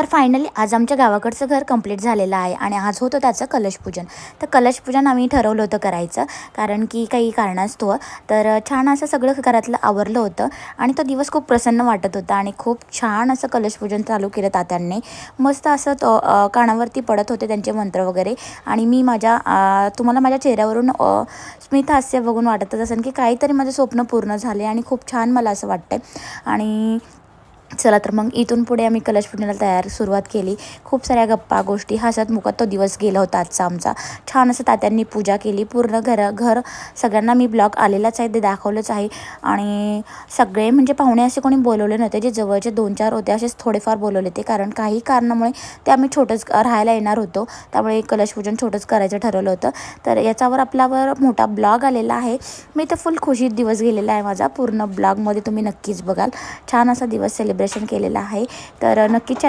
तर फायनली आज आमच्या गावाकडचं घर कंप्लीट झालेलं आहे आणि आज होतं त्याचं कलशपूजन. तर कलशपूजन आम्ही ठरवलं होतं करायचं, कारण की काही कारणास्तव. तर छान असं सगळं घरातलं आवरलं होतं आणि तो दिवस खूप प्रसन्न वाटत होता आणि खूप छान असं कलशपूजन चालू केलं तात्यांनी. मस्त असं कानावरती पडत होते त्यांचे मंत्र वगैरे आणि मी तुम्हाला माझ्या चेहऱ्यावरून स्मित हास्य बघून वाटतच असेल की काहीतरी माझं स्वप्न पूर्ण झाले आणि खूप छान मला असं वाटतं. आणि चला तर मग इथून पुढे आम्ही कलशपूजनाला सुरुवात केली. खूप साऱ्या गप्पा गोष्टी हसत मुखत तो दिवस गेला होता आजचा आमचा. छान असं तात्यांनी पूजा केली. पूर्ण घर सगळ्यांना मी ब्लॉग आलेलाच आहे, ते दाखवलंच आहे. आणि सगळे म्हणजे पाहुणे असे कोणी बोलवले नव्हते, जे जवळचे 2-4 होते असेच थोडेफार बोलवले ते, कारण काही कारणामुळे ते आम्ही छोटंच राहायला येणार होतो, त्यामुळे कलशपूजन छोटंच करायचं ठरवलं होतं. तर याच्यावर आपल्यावर मोठा ब्लॉग आलेला आहे. मी तर फुल खुशीत दिवस गेलेला आहे माझा. पूर्ण ब्लॉगमध्ये तुम्ही नक्कीच बघाल. छान असा दिवस सेलिब्रेशन केलेला आहे. तर नक्कीच